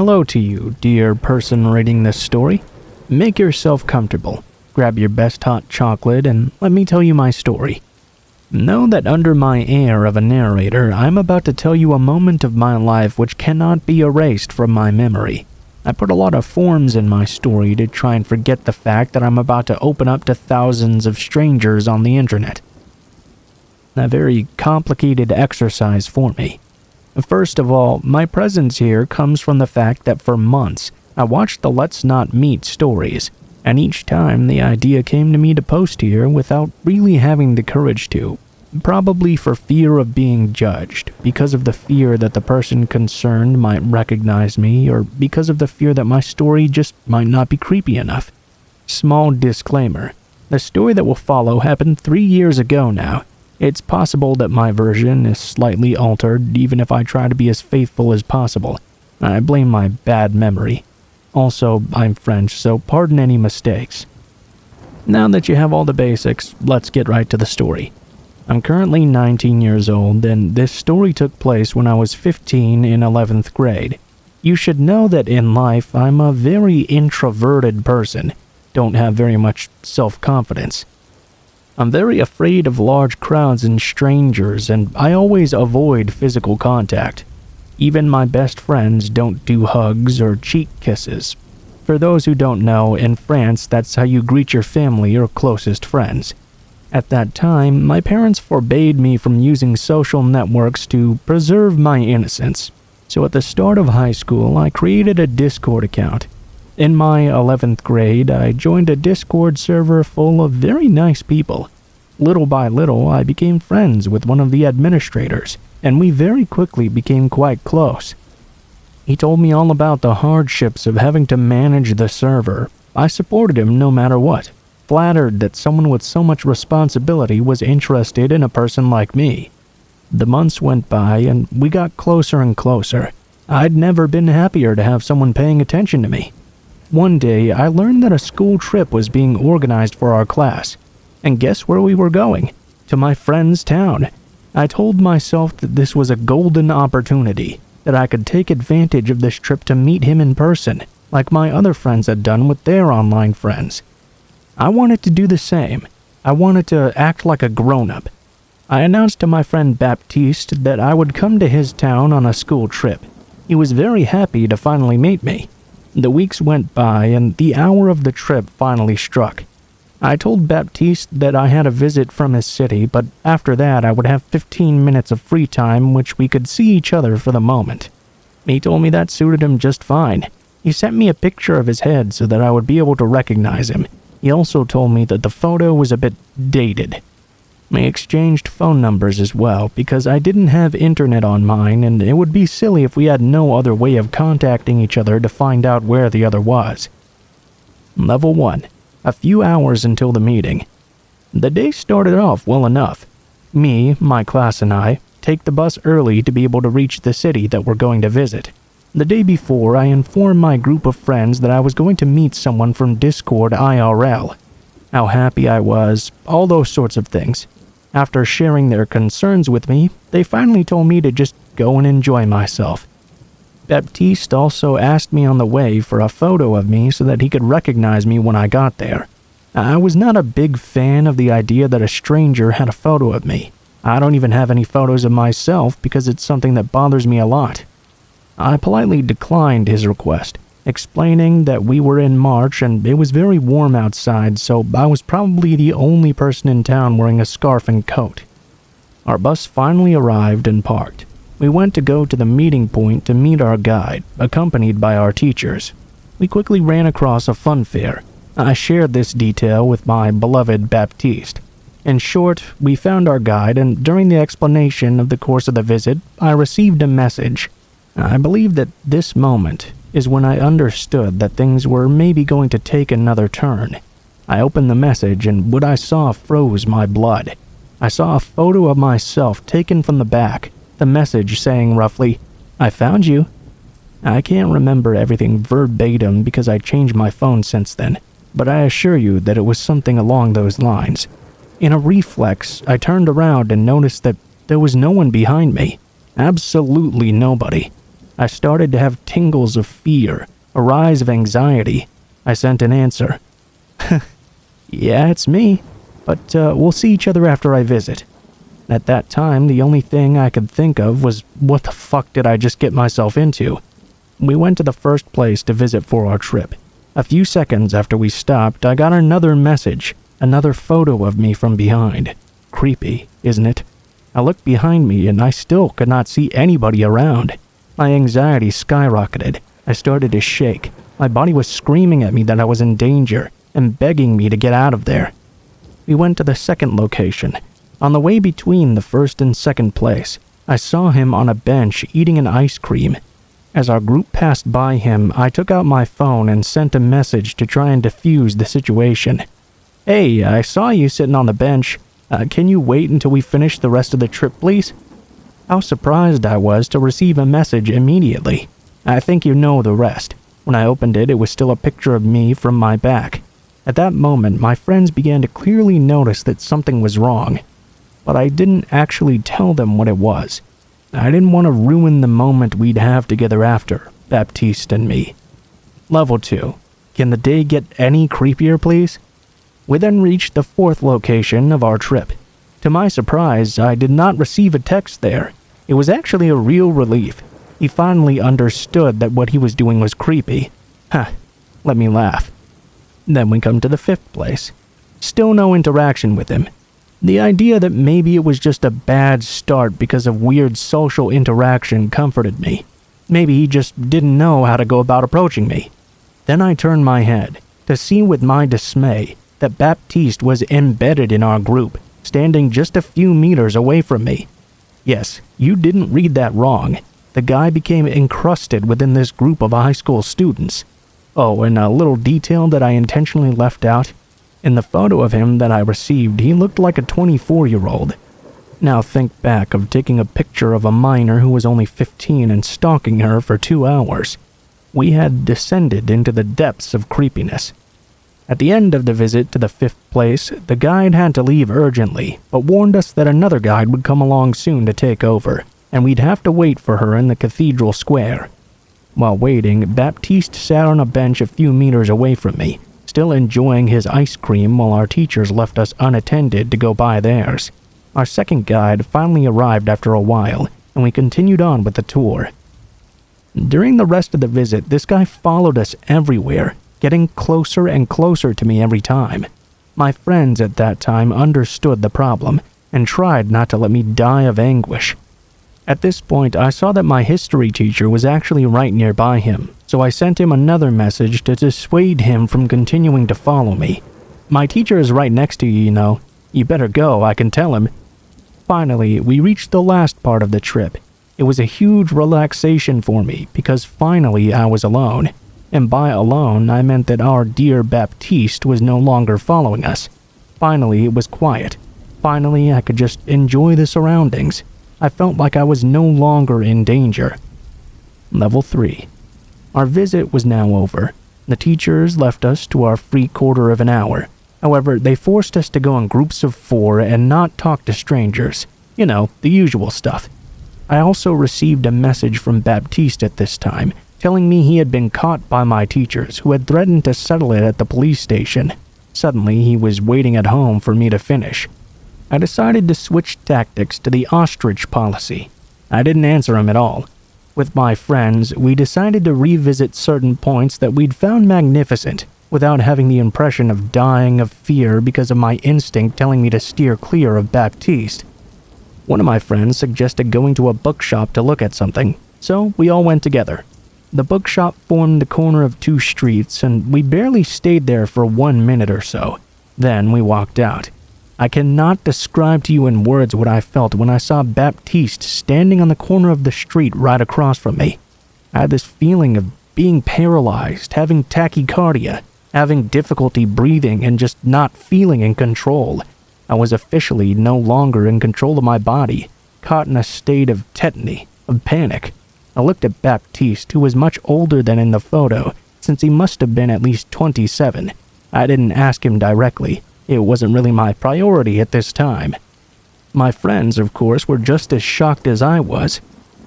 Hello to you, dear person reading this story. Make yourself comfortable, grab your best hot chocolate, and let me tell you my story. Know that under my air of a narrator, I'm about to tell you a moment of my life which cannot be erased from my memory. I put a lot of forms in my story to try and forget the fact that I'm about to open up to thousands of strangers on the internet. A very complicated exercise for me. First of all, my presence here comes from the fact that for months, I watched the Let's Not Meet stories, and each time the idea came to me to post here without really having the courage to. Probably for fear of being judged, because of the fear that the person concerned might recognize me, or because of the fear that my story just might not be creepy enough. Small disclaimer, the story that will follow happened 3 years ago now. It's possible that my version is slightly altered, even if I try to be as faithful as possible. I blame my bad memory. Also, I'm French, so pardon any mistakes. Now that you have all the basics, let's get right to the story. I'm currently 19 years old, and this story took place when I was 15 in 11th grade. You should know that in life, I'm a very introverted person, don't have very much self-confidence. I'm very afraid of large crowds and strangers, and I always avoid physical contact. Even my best friends don't do hugs or cheek kisses. For those who don't know, in France, that's how you greet your family or closest friends. At that time, my parents forbade me from using social networks to preserve my innocence. So at the start of high school, I created a Discord account. In my 11th grade, I joined a Discord server full of very nice people. Little by little, I became friends with one of the administrators, and we very quickly became quite close. He told me all about the hardships of having to manage the server. I supported him no matter what, flattered that someone with so much responsibility was interested in a person like me. The months went by, and we got closer and closer. I'd never been happier to have someone paying attention to me. One day, I learned that a school trip was being organized for our class. And guess where we were going? To my friend's town. I told myself that this was a golden opportunity, that I could take advantage of this trip to meet him in person, like my other friends had done with their online friends. I wanted to do the same. I wanted to act like a grown-up. I announced to my friend Baptiste that I would come to his town on a school trip. He was very happy to finally meet me. The weeks went by, and the hour of the trip finally struck. I told Baptiste that I had a visit from his city, but after that I would have 15 minutes of free time which we could see each other for the moment. He told me that suited him just fine. He sent me a picture of his head so that I would be able to recognize him. He also told me that the photo was a bit dated. We exchanged phone numbers as well, because I didn't have internet on mine, and it would be silly if we had no other way of contacting each other to find out where the other was. Level 1. A few hours until the meeting. The day started off well enough. Me, my class, and I take the bus early to be able to reach the city that we're going to visit. The day before, I informed my group of friends that I was going to meet someone from Discord IRL. How happy I was, all those sorts of things. After sharing their concerns with me, they finally told me to just go and enjoy myself. Baptiste also asked me on the way for a photo of me so that he could recognize me when I got there. I was not a big fan of the idea that a stranger had a photo of me. I don't even have any photos of myself because it's something that bothers me a lot. I politely declined his request, explaining that we were in March and it was very warm outside, so I was probably the only person in town wearing a scarf and coat. Our bus finally arrived and parked. We went to go to the meeting point to meet our guide, accompanied by our teachers. We quickly ran across a fun fair. I shared this detail with my beloved Baptiste. In short, we found our guide, and during the explanation of the course of the visit, I received a message. I believe that this moment is when I understood that things were maybe going to take another turn. I opened the message, and what I saw froze my blood. I saw a photo of myself taken from the back, the message saying roughly, "I found you." I can't remember everything verbatim because I changed my phone since then, but I assure you that it was something along those lines. In a reflex, I turned around and noticed that there was no one behind me. Absolutely nobody. I started to have tingles of fear, a rise of anxiety. I sent an answer. Yeah, it's me, but we'll see each other after I visit. At that time, the only thing I could think of was, what the fuck did I just get myself into? We went to the first place to visit for our trip. A few seconds after we stopped, I got another message, another photo of me from behind. Creepy, isn't it? I looked behind me and I still could not see anybody around. My anxiety skyrocketed. I started to shake. My body was screaming at me that I was in danger and begging me to get out of there. We went to the second location. On the way between the first and second place, I saw him on a bench eating an ice cream. As our group passed by him, I took out my phone and sent a message to try and defuse the situation. Hey, I saw you sitting on the bench. Can you wait until we finish the rest of the trip, please? How surprised I was to receive a message immediately. I think you know the rest. When I opened it, it was still a picture of me from my back. At that moment, my friends began to clearly notice that something was wrong. But I didn't actually tell them what it was. I didn't want to ruin the moment we'd have together after, Baptiste and me. Level 2. Can the day get any creepier, please? We then reached the fourth location of our trip. To my surprise, I did not receive a text there. It was actually a real relief. He finally understood that what he was doing was creepy. Let me laugh. Then we come to the fifth place. Still no interaction with him. The idea that maybe it was just a bad start because of weird social interaction comforted me. Maybe he just didn't know how to go about approaching me. Then I turned my head to see with my dismay that Baptiste was embedded in our group, standing just a few meters away from me. Yes, you didn't read that wrong. The guy became encrusted within this group of high school students. Oh, and a little detail that I intentionally left out. In the photo of him that I received, he looked like a 24-year-old. Now think back of taking a picture of a minor who was only 15 and stalking her for 2 hours. We had descended into the depths of creepiness. At the end of the visit to the fifth place, the guide had to leave urgently, but warned us that another guide would come along soon to take over, and we'd have to wait for her in the cathedral square. While waiting, Baptiste sat on a bench a few meters away from me, still enjoying his ice cream while our teachers left us unattended to go buy theirs. Our second guide finally arrived after a while, and we continued on with the tour. During the rest of the visit, this guy followed us everywhere, getting closer and closer to me every time. My friends at that time understood the problem, and tried not to let me die of anguish. At this point, I saw that my history teacher was actually right nearby him, so I sent him another message to dissuade him from continuing to follow me. My teacher is right next to you, you know. You better go, I can tell him. Finally, we reached the last part of the trip. It was a huge relaxation for me because finally I was alone. And by alone, I meant that our dear Baptiste was no longer following us. Finally, it was quiet. Finally, I could just enjoy the surroundings. I felt like I was no longer in danger. Level 3. Our visit was now over. The teachers left us to our free quarter of an hour. However, they forced us to go in groups of 4 and not talk to strangers. You know, the usual stuff. I also received a message from Baptiste at this time, telling me he had been caught by my teachers who had threatened to settle it at the police station. Suddenly, he was waiting at home for me to finish. I decided to switch tactics to the ostrich policy. I didn't answer him at all. With my friends, we decided to revisit certain points that we'd found magnificent without having the impression of dying of fear because of my instinct telling me to steer clear of Baptiste. One of my friends suggested going to a bookshop to look at something, so we all went together. The bookshop formed the corner of 2 streets, and we barely stayed there for 1 minute or so. Then we walked out. I cannot describe to you in words what I felt when I saw Baptiste standing on the corner of the street right across from me. I had this feeling of being paralyzed, having tachycardia, having difficulty breathing, and just not feeling in control. I was officially no longer in control of my body, caught in a state of tetany, of panic. I looked at Baptiste, who was much older than in the photo, since he must have been at least 27. I didn't ask him directly. It wasn't really my priority at this time. My friends, of course, were just as shocked as I was.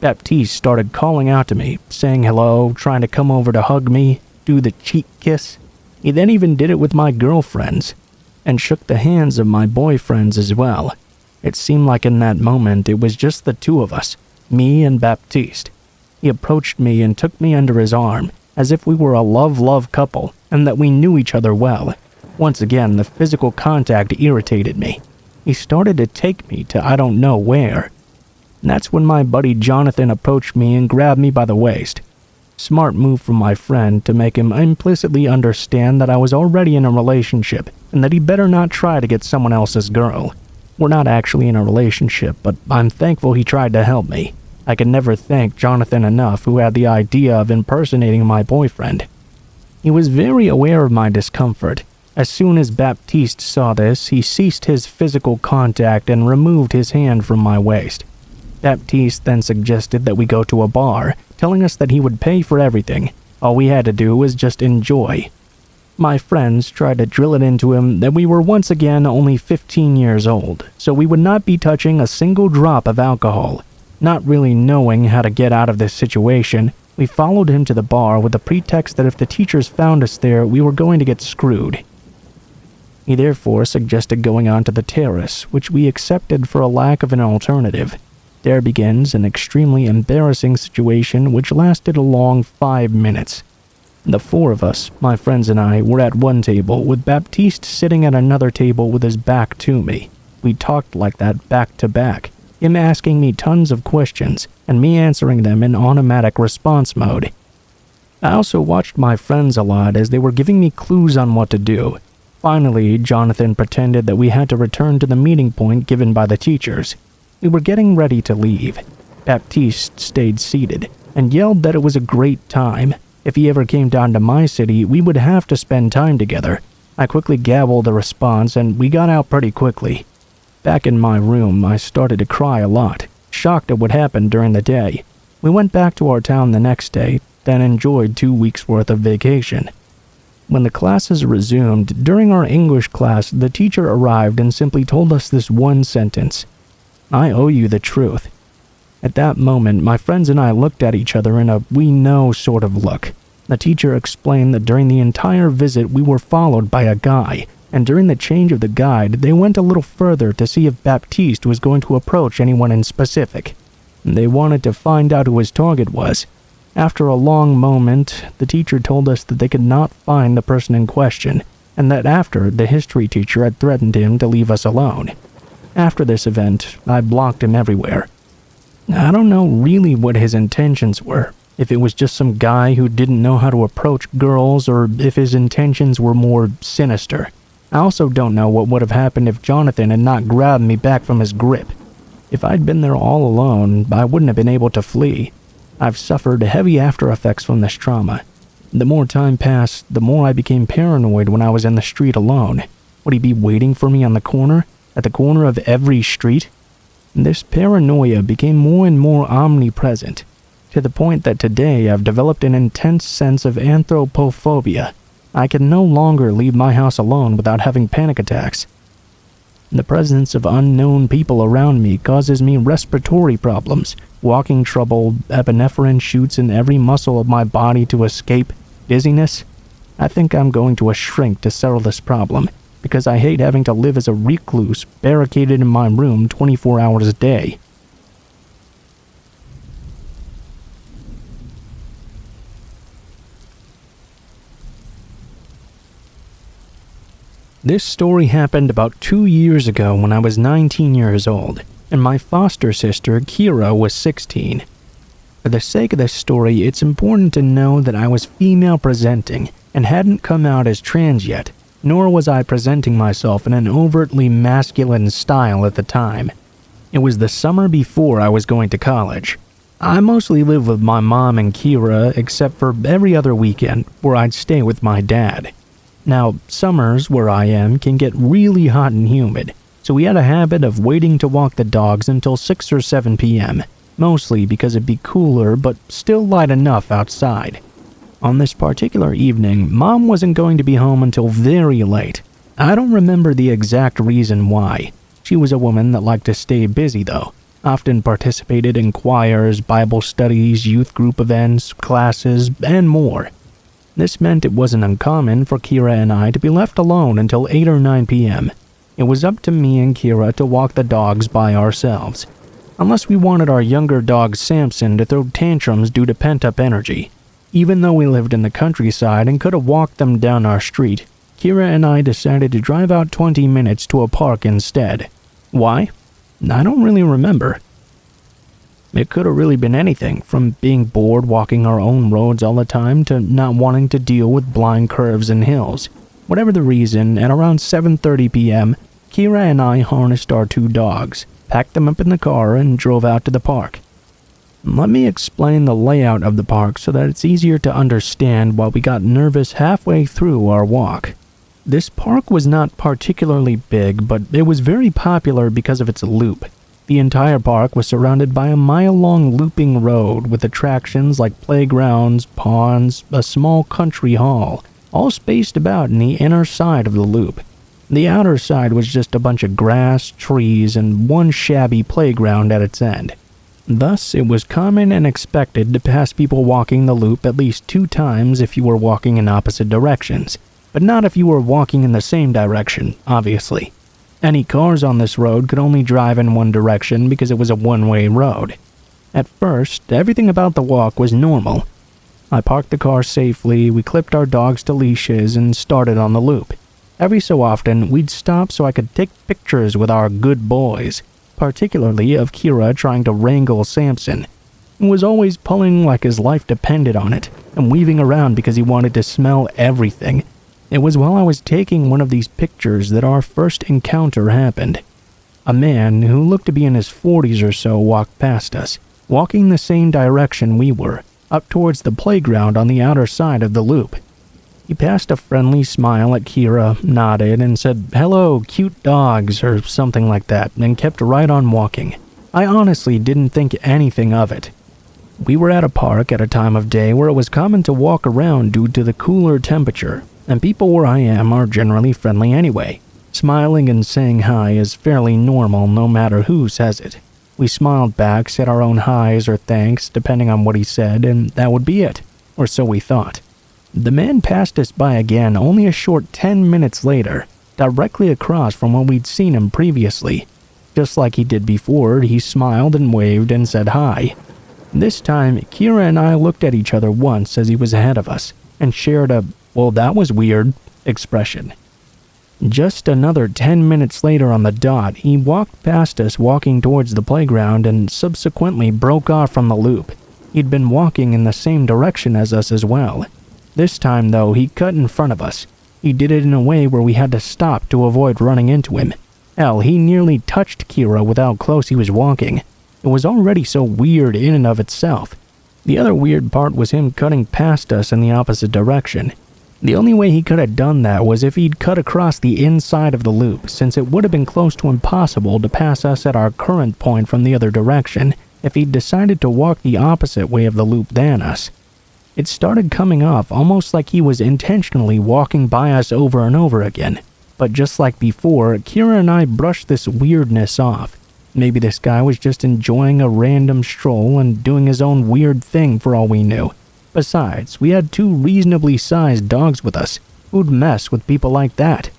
Baptiste started calling out to me, saying hello, trying to come over to hug me, do the cheek kiss. He then even did it with my girlfriends, and shook the hands of my boyfriends as well. It seemed like in that moment it was just the two of us, me and Baptiste. He approached me and took me under his arm, as if we were a love-love couple, and that we knew each other well. Once again, the physical contact irritated me. He started to take me to I don't know where. And that's when my buddy Jonathan approached me and grabbed me by the waist. Smart move from my friend to make him implicitly understand that I was already in a relationship and that he better not try to get someone else's girl. We're not actually in a relationship, but I'm thankful he tried to help me. I can never thank Jonathan enough, who had the idea of impersonating my boyfriend. He was very aware of my discomfort. As soon as Baptiste saw this, he ceased his physical contact and removed his hand from my waist. Baptiste then suggested that we go to a bar, telling us that he would pay for everything. All we had to do was just enjoy. My friends tried to drill it into him that we were once again only 15 years old, so we would not be touching a single drop of alcohol. Not really knowing how to get out of this situation, we followed him to the bar with the pretext that if the teachers found us there, we were going to get screwed. He therefore suggested going on to the Terrace, which we accepted for a lack of an alternative. There begins an extremely embarrassing situation which lasted a long 5 minutes. The four of us, my friends and I, were at one table, with Baptiste sitting at another table with his back to me. We talked like that back to back, him asking me tons of questions, and me answering them in automatic response mode. I also watched my friends a lot as they were giving me clues on what to do. Finally, Jonathan pretended that we had to return to the meeting point given by the teachers. We were getting ready to leave. Baptiste stayed seated and yelled that it was a great time. If he ever came down to my city, we would have to spend time together. I quickly gabbled a response and we got out pretty quickly. Back in my room, I started to cry a lot, shocked at what happened during the day. We went back to our town the next day, then enjoyed 2 weeks' worth of vacation. When the classes resumed, during our English class, the teacher arrived and simply told us this one sentence: "I owe you the truth." At that moment, my friends and I looked at each other in a we know sort of look. The teacher explained that during the entire visit we were followed by a guy, and during the change of the guide, they went a little further to see if Baptiste was going to approach anyone in specific. They wanted to find out who his target was. After a long moment, the teacher told us that they could not find the person in question, and that after, the history teacher had threatened him to leave us alone. After this event, I blocked him everywhere. I don't know really what his intentions were, if it was just some guy who didn't know how to approach girls, or if his intentions were more sinister. I also don't know what would have happened if Jonathan had not grabbed me back from his grip. If I'd been there all alone, I wouldn't have been able to flee. I've suffered heavy after effects from this trauma. The more time passed, the more I became paranoid when I was in the street alone. Would he be waiting for me on the corner? At the corner of every street? This paranoia became more and more omnipresent, to the point that today I've developed an intense sense of anthropophobia. I can no longer leave my house alone without having panic attacks. The presence of unknown people around me causes me respiratory problems, walking trouble, epinephrine shoots in every muscle of my body to escape, dizziness. I think I'm going to a shrink to settle this problem, because I hate having to live as a recluse, barricaded in my room 24 hours a day. This story happened about 2 years ago when I was 19 years old, and my foster sister, Kira, was 16. For the sake of this story, it's important to know that I was female presenting and hadn't come out as trans yet, nor was I presenting myself in an overtly masculine style at the time. It was the summer before I was going to college. I mostly lived with my mom and Kira, except for every other weekend where I'd stay with my dad. Now, summers where I am can get really hot and humid, so we had a habit of waiting to walk the dogs until 6 or 7 p.m., mostly because it'd be cooler but still light enough outside. On this particular evening, Mom wasn't going to be home until very late. I don't remember the exact reason why. She was a woman that liked to stay busy though. often participated in choirs, Bible studies, youth group events, classes, and more. This meant it wasn't uncommon for Kira and I to be left alone until 8 or 9 p.m. It was up to me and Kira to walk the dogs by ourselves, unless we wanted our younger dog Samson to throw tantrums due to pent-up energy. Even though we lived in the countryside and could have walked them down our street, Kira and I decided to drive out 20 minutes to a park instead. Why? I don't really remember. It could have really been anything, from being bored walking our own roads all the time to not wanting to deal with blind curves and hills. Whatever the reason, at around 7:30 p.m., Kira and I harnessed our 2 dogs, packed them up in the car, and drove out to the park. Let me explain the layout of the park so that it's easier to understand while we got nervous halfway through our walk. This park was not particularly big, but it was very popular because of its loop. The entire park was surrounded by a mile-long looping road with attractions like playgrounds, ponds, a small country hall, all spaced about in the inner side of the loop. The outer side was just a bunch of grass, trees, and one shabby playground at its end. Thus, it was common and expected to pass people walking the loop at least 2 times if you were walking in opposite directions, but not if you were walking in the same direction, obviously. Any cars on this road could only drive in one direction because it was a one-way road. At first, everything about the walk was normal. I parked the car safely, we clipped our dogs to leashes, and started on the loop. Every so often, we'd stop so I could take pictures with our good boys, particularly of Kira trying to wrangle Samson. He was always pulling like his life depended on it, and weaving around because he wanted to smell everything. It was while I was taking one of these pictures that our first encounter happened. A man who looked to be in his 40s or so walked past us, walking the same direction we were, up towards the playground on the outer side of the loop. He passed a friendly smile at Kira, nodded, and said, "Hello, cute dogs," or something like that, and kept right on walking. I honestly didn't think anything of it. We were at a park at a time of day where it was common to walk around due to the cooler temperature, and people where I am are generally friendly anyway. Smiling and saying hi is fairly normal no matter who says it. We smiled back, said our own hi's or thanks, depending on what he said, and that would be it. Or so we thought. The man passed us by again only a short 10 minutes later, directly across from where we'd seen him previously. Just like he did before, he smiled and waved and said hi. This time, Kira and I looked at each other once as he was ahead of us, and shared a, "Well, that was weird," expression. Just another 10 minutes later on the dot, he walked past us walking towards the playground and subsequently broke off from the loop. He'd been walking in the same direction as us as well. This time, though, he cut in front of us. He did it in a way where we had to stop to avoid running into him. Hell, he nearly touched Kira with how close he was walking. It was already so weird in and of itself. The other weird part was him cutting past us in the opposite direction. The only way he could have done that was if he'd cut across the inside of the loop, since it would have been close to impossible to pass us at our current point from the other direction if he'd decided to walk the opposite way of the loop than us. It started coming off almost like he was intentionally walking by us over and over again. But just like before, Kira and I brushed this weirdness off. Maybe this guy was just enjoying a random stroll and doing his own weird thing for all we knew. Besides, we had 2 reasonably sized dogs with us. Who'd mess with people like that?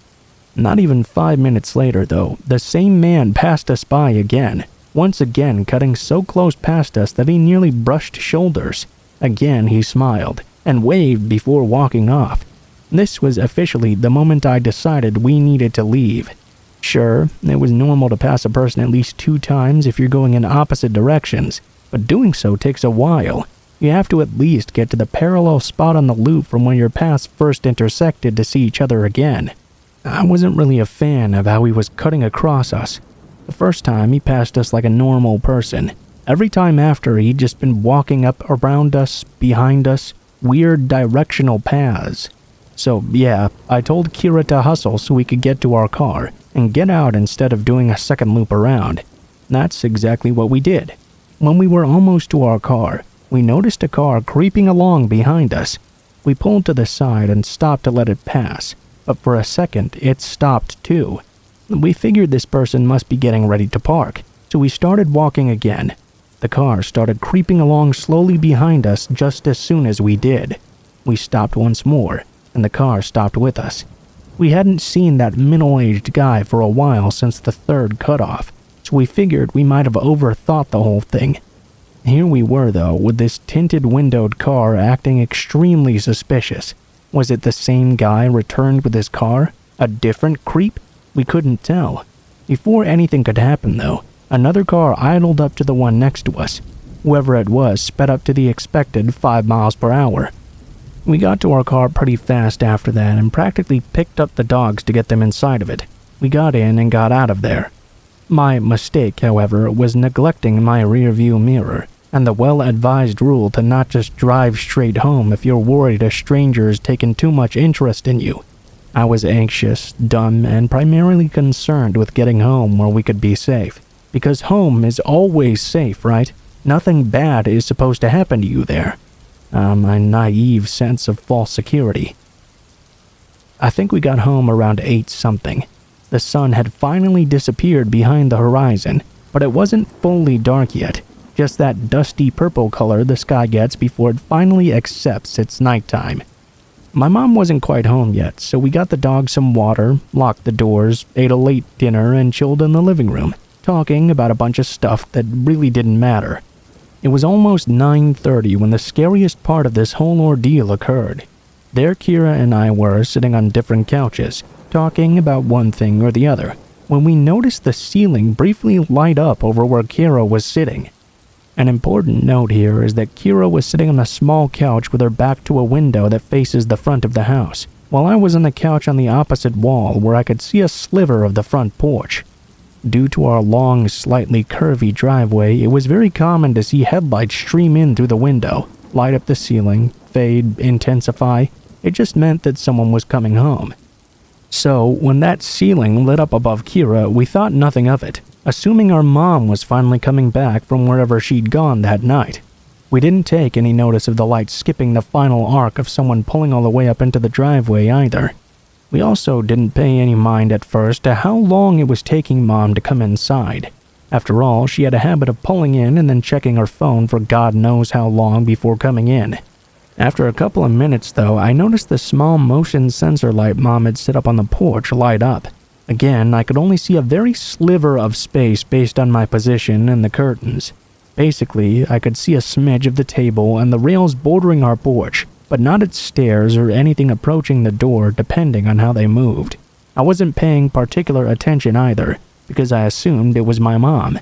Not even 5 minutes later, though, the same man passed us by again, once again cutting so close past us that he nearly brushed shoulders. Again he smiled, and waved before walking off. This was officially the moment I decided we needed to leave. Sure, it was normal to pass a person at least 2 times if you're going in opposite directions, but doing so takes a while. You have to at least get to the parallel spot on the loop from where your paths first intersected to see each other again. I wasn't really a fan of how he was cutting across us. The first time he passed us like a normal person. Every time after, he'd just been walking up around us, behind us, weird directional paths. So yeah, I told Kira to hustle so we could get to our car and get out instead of doing a second loop around. That's exactly what we did. When we were almost to our car, we noticed a car creeping along behind us. We pulled to the side and stopped to let it pass, but for a second it stopped too. We figured this person must be getting ready to park, so we started walking again. The car started creeping along slowly behind us just as soon as we did. We stopped once more, and the car stopped with us. We hadn't seen that middle-aged guy for a while since the third cutoff, so we figured we might have overthought the whole thing. Here we were, though, with this tinted windowed car acting extremely suspicious. Was it the same guy returned with his car? A different creep? We couldn't tell. Before anything could happen, though, another car idled up to the one next to us. Whoever it was sped up to the expected 5 miles per hour. We got to our car pretty fast after that and practically picked up the dogs to get them inside of it. We got in and got out of there. My mistake, however, was neglecting my rear-view mirror and the well-advised rule to not just drive straight home if you're worried a stranger has taken too much interest in you. I was anxious, dumb, and primarily concerned with getting home where we could be safe. Because home is always safe, right? Nothing bad is supposed to happen to you there. My naive sense of false security. I think we got home around 8-something. The sun had finally disappeared behind the horizon, but it wasn't fully dark yet, just that dusty purple color the sky gets before it finally accepts its nighttime. My mom wasn't quite home yet, so we got the dogs some water, locked the doors, ate a late dinner, and chilled in the living room, talking about a bunch of stuff that really didn't matter. It was almost 9:30 when the scariest part of this whole ordeal occurred. There Kira and I were sitting on different couches, talking about one thing or the other, when we noticed the ceiling briefly light up over where Kira was sitting. An important note here is that Kira was sitting on a small couch with her back to a window that faces the front of the house, while I was on the couch on the opposite wall where I could see a sliver of the front porch. Due to our long, slightly curvy driveway, it was very common to see headlights stream in through the window, light up the ceiling, fade, intensify. It just meant that someone was coming home. So, when that ceiling lit up above Kira, we thought nothing of it, assuming our mom was finally coming back from wherever she'd gone that night. We didn't take any notice of the light skipping the final arc of someone pulling all the way up into the driveway either. We also didn't pay any mind at first to how long it was taking Mom to come inside. After all, she had a habit of pulling in and then checking her phone for God knows how long before coming in. After a couple of minutes, though, I noticed the small motion sensor light Mom had set up on the porch light up. Again, I could only see a very sliver of space based on my position and the curtains. Basically, I could see a smidge of the table and the rails bordering our porch, but not its stairs or anything approaching the door depending on how they moved. I wasn't paying particular attention either, because I assumed it was my mom.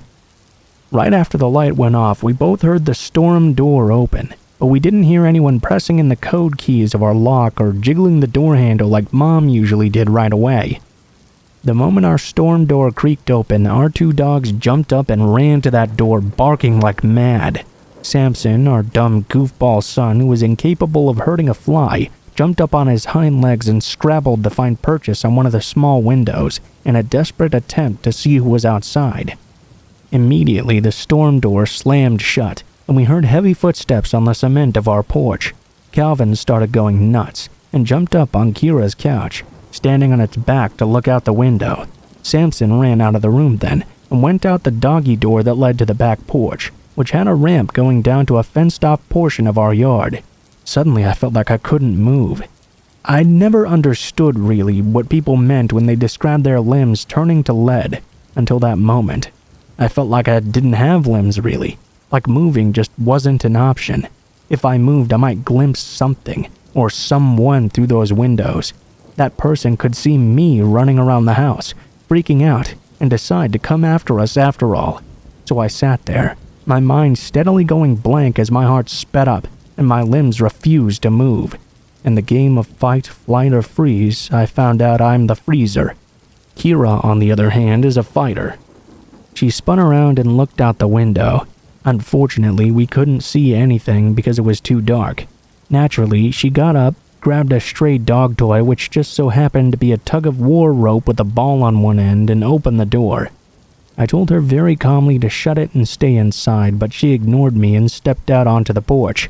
Right after the light went off, we both heard the storm door open, but we didn't hear anyone pressing in the code keys of our lock or jiggling the door handle like Mom usually did right away. The moment our storm door creaked open, our 2 dogs jumped up and ran to that door barking like mad. Samson, our dumb goofball son who was incapable of hurting a fly, jumped up on his hind legs and scrabbled to find purchase on one of the small windows in a desperate attempt to see who was outside. Immediately, the storm door slammed shut, and we heard heavy footsteps on the cement of our porch. Calvin started going nuts and jumped up on Kira's couch, standing on its back to look out the window. Samson ran out of the room then and went out the doggy door that led to the back porch, which had a ramp going down to a fenced-off portion of our yard. Suddenly, I felt like I couldn't move. I'd never understood, really, what people meant when they described their limbs turning to lead, until that moment. I felt like I didn't have limbs, really. Like moving just wasn't an option. If I moved, I might glimpse something, or someone through those windows. That person could see me running around the house, freaking out, and decide to come after us after all. So I sat there, my mind steadily going blank as my heart sped up and my limbs refused to move. In the game of fight, flight, or freeze, I found out I'm the freezer. Kira, on the other hand, is a fighter. She spun around and looked out the window. Unfortunately, we couldn't see anything because it was too dark. Naturally, she got up, grabbed a stray dog toy which just so happened to be a tug-of-war rope with a ball on one end, and opened the door. I told her very calmly to shut it and stay inside, but she ignored me and stepped out onto the porch.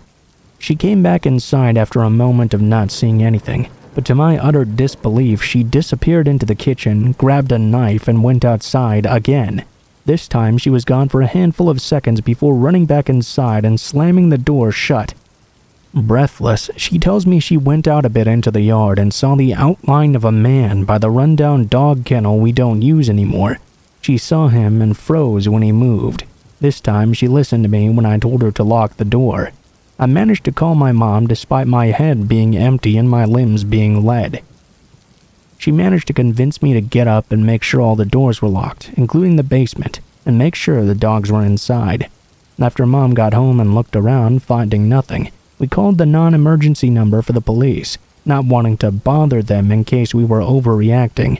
She came back inside after a moment of not seeing anything, but to my utter disbelief, she disappeared into the kitchen, grabbed a knife, and went outside again. This time she was gone for a handful of seconds before running back inside and slamming the door shut. Breathless, she tells me she went out a bit into the yard and saw the outline of a man by the rundown dog kennel we don't use anymore. She saw him and froze when he moved. This time she listened to me when I told her to lock the door. I managed to call my mom despite my head being empty and my limbs being lead. She managed to convince me to get up and make sure all the doors were locked, including the basement, and make sure the dogs were inside. After Mom got home and looked around, finding nothing, we called the non-emergency number for the police, not wanting to bother them in case we were overreacting.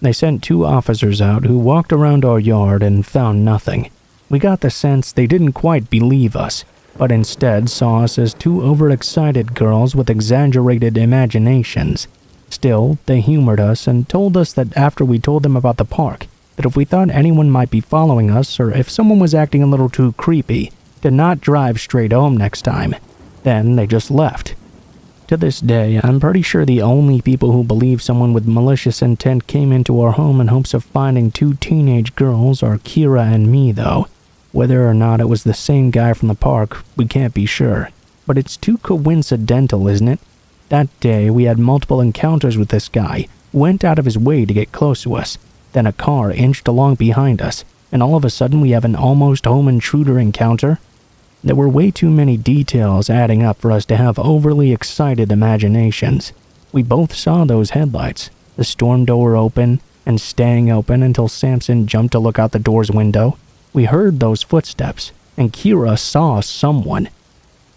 They sent 2 officers out who walked around our yard and found nothing. We got the sense they didn't quite believe us, but instead saw us as 2 overexcited girls with exaggerated imaginations. Still, they humored us and told us that after we told them about the park, that if we thought anyone might be following us or if someone was acting a little too creepy, to not drive straight home next time. Then they just left. To this day, I'm pretty sure the only people who believe someone with malicious intent came into our home in hopes of finding 2 teenage girls are Kira and me, though. Whether or not it was the same guy from the park, we can't be sure. But it's too coincidental, isn't it? That day, we had multiple encounters with this guy, who went out of his way to get close to us. Then a car inched along behind us, and all of a sudden we have an almost home intruder encounter. There were way too many details adding up for us to have overly excited imaginations. We both saw those headlights, the storm door open and staying open until Samson jumped to look out the door's window. We heard those footsteps, and Kira saw someone.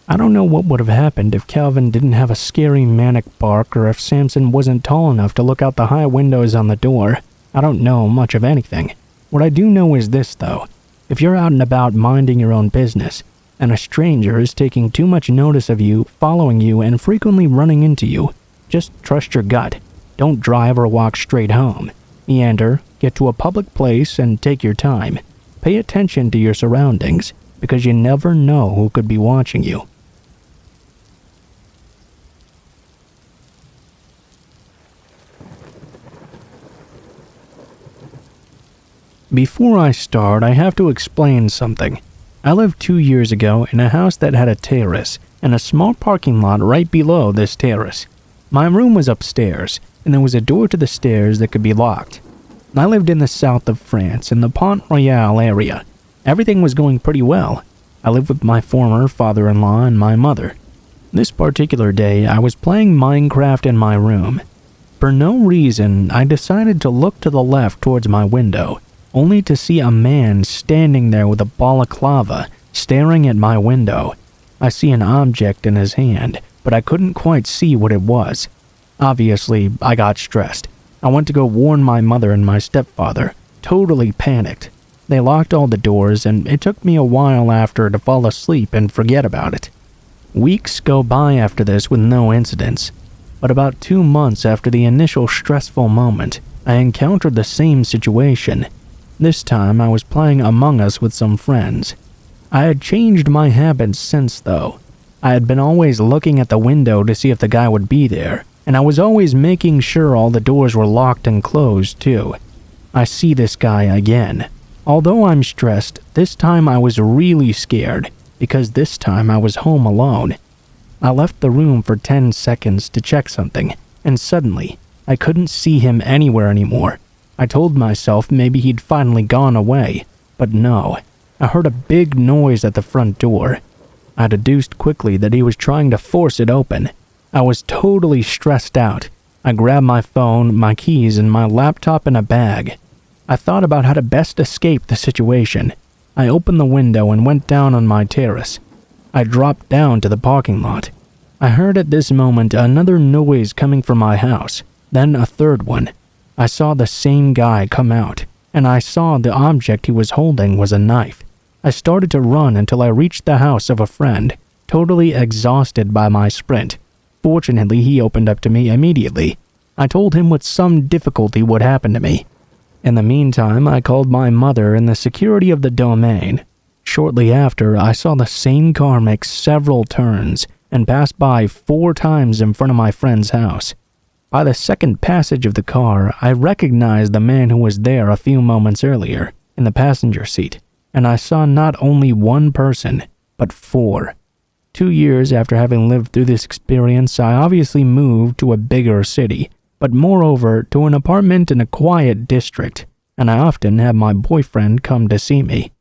I don't know what would have happened if Calvin didn't have a scary manic bark or if Samson wasn't tall enough to look out the high windows on the door. I don't know much of anything. What I do know is this, though. If you're out and about minding your own business, and a stranger is taking too much notice of you, following you, and frequently running into you, just trust your gut. Don't drive or walk straight home. Meander, get to a public place, and take your time. Pay attention to your surroundings, because you never know who could be watching you. Before I start, I have to explain something. I lived 2 years ago in a house that had a terrace and a small parking lot right below this terrace. My room was upstairs, and there was a door to the stairs that could be locked. I lived in the south of France in the Pont Royal area. Everything was going pretty well. I lived with my former father-in-law and my mother. This particular day, I was playing Minecraft in my room. For no reason, I decided to look to the left towards my window, only to see a man standing there with a balaclava, staring at my window. I see an object in his hand, but I couldn't quite see what it was. Obviously, I got stressed. I went to go warn my mother and my stepfather, totally panicked. They locked all the doors, and it took me a while after to fall asleep and forget about it. Weeks go by after this with no incidents, but about 2 months after the initial stressful moment, I encountered the same situation. This time, I was playing Among Us with some friends. I had changed my habits since, though. I had been always looking at the window to see if the guy would be there, and I was always making sure all the doors were locked and closed, too. I see this guy again. Although I'm stressed, this time I was really scared, because this time I was home alone. I left the room for 10 seconds to check something, and suddenly, I couldn't see him anywhere anymore. I told myself maybe he'd finally gone away, but no. I heard a big noise at the front door. I deduced quickly that he was trying to force it open. I was totally stressed out. I grabbed my phone, my keys, and my laptop in a bag. I thought about how to best escape the situation. I opened the window and went down on my terrace. I dropped down to the parking lot. I heard at this moment another noise coming from my house, then a third one. I saw the same guy come out, and I saw the object he was holding was a knife. I started to run until I reached the house of a friend, totally exhausted by my sprint. Fortunately, he opened up to me immediately. I told him with some difficulty what happened to me. In the meantime, I called my mother and the security of the domain. Shortly after, I saw the same car make several turns and pass by 4 times in front of my friend's house. By the second passage of the car, I recognized the man who was there a few moments earlier. in the passenger seat, and I saw not only one person, but 4. 2 years after having lived through this experience, I obviously moved to a bigger city, but moreover to an apartment in a quiet district, and I often have my boyfriend come to see me.